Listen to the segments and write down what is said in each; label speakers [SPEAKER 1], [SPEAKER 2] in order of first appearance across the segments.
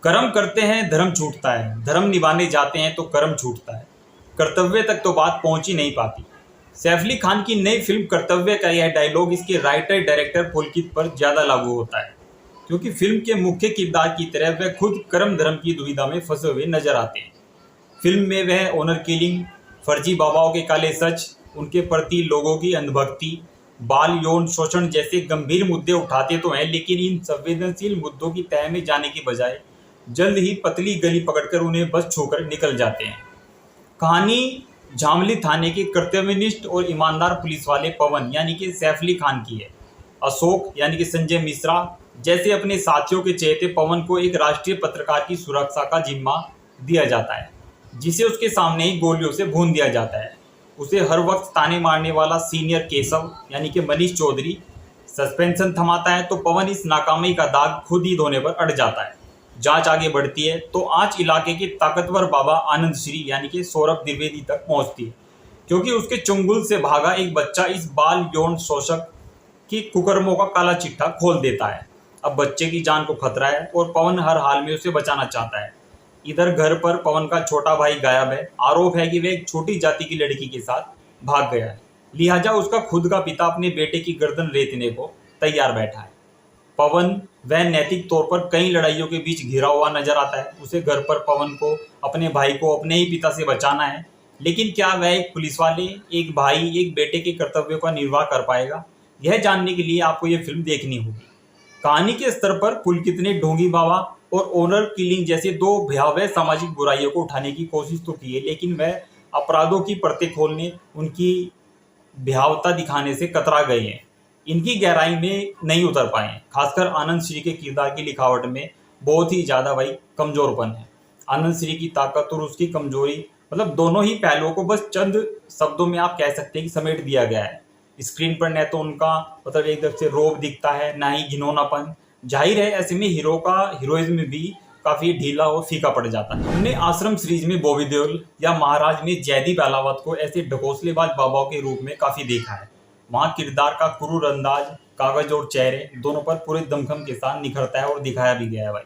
[SPEAKER 1] कर्म करते हैं धर्म छूटता है, धर्म निभाने जाते हैं तो कर्म छूटता है, कर्तव्य तक तो बात पहुंच ही नहीं पाती। सैफ अली खान की नई फिल्म कर्तव्य का यह डायलॉग इसके राइटर डायरेक्टर पुलकित पर ज़्यादा लागू होता है, क्योंकि फिल्म के मुख्य किरदार की तरह वह खुद कर्म धर्म की दुविधा में फंसे हुए नजर आते हैं। फिल्म में वह ऑनर किलिंग, फर्जी बाबाओं के काले सच, उनके प्रति लोगों की अंधभक्ति, बाल यौन शोषण जैसे गंभीर मुद्दे उठाते तो हैं, लेकिन इन संवेदनशील मुद्दों की तह में जाने की बजाय जल्द ही पतली गली पकड़कर उन्हें बस छूकर निकल जाते हैं। कहानी झामली थाने के कर्तव्यनिष्ठ और ईमानदार पुलिस वाले पवन यानी कि सैफ अली खान की है। अशोक यानी कि संजय मिश्रा जैसे अपने साथियों के चहेते पवन को एक राष्ट्रीय पत्रकार की सुरक्षा का जिम्मा दिया जाता है, जिसे उसके सामने ही गोलियों से भून दिया जाता है। उसे हर वक्त ताने मारने वाला सीनियर केशव यानी कि मनीष चौधरी सस्पेंशन थमाता है, तो पवन इस नाकामी का दाग खुद ही धोने पर अड़ जाता है। जांच आगे बढ़ती है तो आज इलाके के ताकतवर बाबा आनंद श्री यानी कि सौरभ द्विवेदी तक पहुंचती है, क्योंकि उसके चुंगल से भागा एक बच्चा इस बाल यौन शोषक की कुकर्मों का काला चिट्ठा खोल देता है। अब बच्चे की जान को खतरा है और पवन हर हाल में उसे बचाना चाहता है। इधर घर पर पवन का छोटा भाई गायब है। आरोप है कि वह एक छोटी जाति की लड़की के साथ भाग गया है, लिहाजा उसका खुद का पिता अपने बेटे की गर्दन रेतने को तैयार बैठा है। पवन वह नैतिक तौर पर कई लड़ाइयों के बीच घिरा हुआ नजर आता है। उसे घर पर पवन को अपने भाई को अपने ही पिता से बचाना है, लेकिन क्या वह एक पुलिस वाले, एक भाई, एक बेटे के कर्तव्यों का निर्वाह कर पाएगा? यह जानने के लिए आपको यह फिल्म देखनी होगी। कहानी के स्तर पर पुलकित ने ढोंगी बाबा और ओनर किलिंग जैसे दो भयावह सामाजिक बुराइयों को उठाने की कोशिश तो की है, लेकिन वह अपराधों की परतें खोलने, उनकी भयावता दिखाने से कतरा गए हैं। इनकी गहराई में नहीं उतर पाए हैं। खासकर आनंद श्री के किरदार की लिखावट में बहुत ही ज़्यादा भाई कमजोरपन है। आनंद श्री की ताकत और उसकी कमजोरी, मतलब दोनों ही पहलुओं को बस चंद शब्दों में आप कह सकते हैं कि समेट दिया गया है। स्क्रीन पर न तो उनका मतलब एक तरफ से रोब दिखता है, ना ही घिनौनापन। जाहिर है ऐसे में हीरो का हीरोइज्म भी काफी ढीला और फीका पड़ जाता है। हमने आश्रम सीरीज में बॉबी देओल या महाराज में जयदीप अहलावत को ऐसे ढकोसलेबाज बाबाओं के रूप में काफी देखा है। वहाँ किरदार का क्रूर अंदाज, कागज और चेहरे दोनों पर पूरे दमखम के साथ निखरता है और दिखाया भी गया है भाई।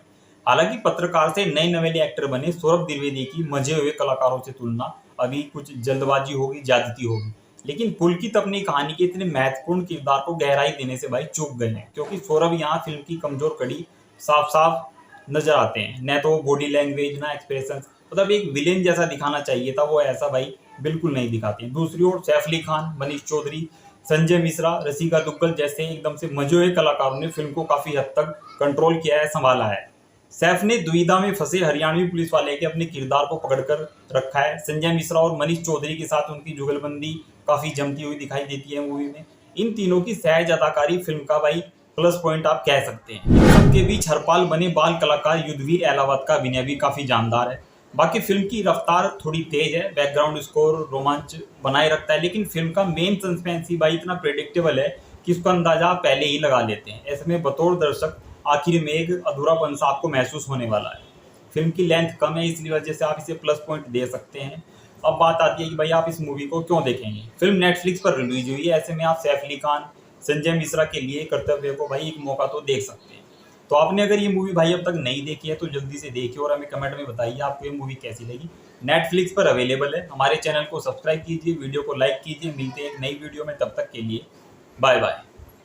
[SPEAKER 1] हालांकि पत्रकार से नए नवेले एक्टर बने सौरभ द्विवेदी की मजे हुए कलाकारों से तुलना अभी कुछ जल्दबाजी होगी, ज्यादती होगी। लेकिन पुलकित अपनी कहानी के इतने महत्वपूर्ण किरदार को गहराई देने से भाई चूक गए हैं, क्योंकि सौरभ यहाँ फिल्म की कमजोर कड़ी साफ साफ नजर आते हैं। न तो बॉडी लैंग्वेज, ना एक्सप्रेशन, मतलब एक विलेन जैसा दिखाना चाहिए था वो ऐसा भाई बिल्कुल नहीं दिखाते हैं। दूसरी ओर सैफ अली खान, मनीष चौधरी, संजय मिश्रा, रसिका दुग्गल जैसे एकदम से मजे हुए कलाकारों ने फिल्म को काफी हद तक कंट्रोल किया है, संभाला है। सैफ ने दुविधा में फंसे हरियाणवी पुलिस वाले के अपने किरदार को पकड़कर रखा है। संजय मिश्रा और मनीष चौधरी के साथ उनकी जुगलबंदी काफी जमती हुई दिखाई देती है मूवी में। इन तीनों की सहज अदाकारी फिल्म का भाई प्लस पॉइंट आप कह सकते हैं। इन सबके बीच हरपाल बने बाल कलाकार युद्धवीर अहलावत का अभिनय भी काफी जानदार है। बाकी फिल्म की रफ्तार थोड़ी तेज है, बैकग्राउंड स्कोर रोमांच बनाए रखता है, लेकिन फिल्म का मेन सस्पेंस ही भाई इतना प्रेडिक्टेबल है कि उसका अंदाजा आप पहले ही लगा लेते हैं। ऐसे में बतौर दर्शक आखिर में एक अधूरापन सा आपको महसूस होने वाला है। फिल्म की लेंथ कम है, इसलिए वजह से आप इसे प्लस पॉइंट दे सकते हैं। अब बात आती है कि भाई आप इस मूवी को क्यों देखेंगे। फिल्म नेटफ्लिक्स पर रिलीज हुई है, ऐसे में आप सैफ अली खान, संजय मिश्रा के लिए कर्तव्य को भाई एक मौका तो देख सकते हैं। तो आपने अगर ये मूवी भाई अब तक नहीं देखी है तो जल्दी से देखिए और हमें कमेंट में बताइए आपको ये मूवी कैसी लगी। नेटफ्लिक्स पर अवेलेबल है। हमारे चैनल को सब्सक्राइब कीजिए, वीडियो को लाइक कीजिए। मिलते हैं एक नई वीडियो में, तब तक के लिए बाय बाय।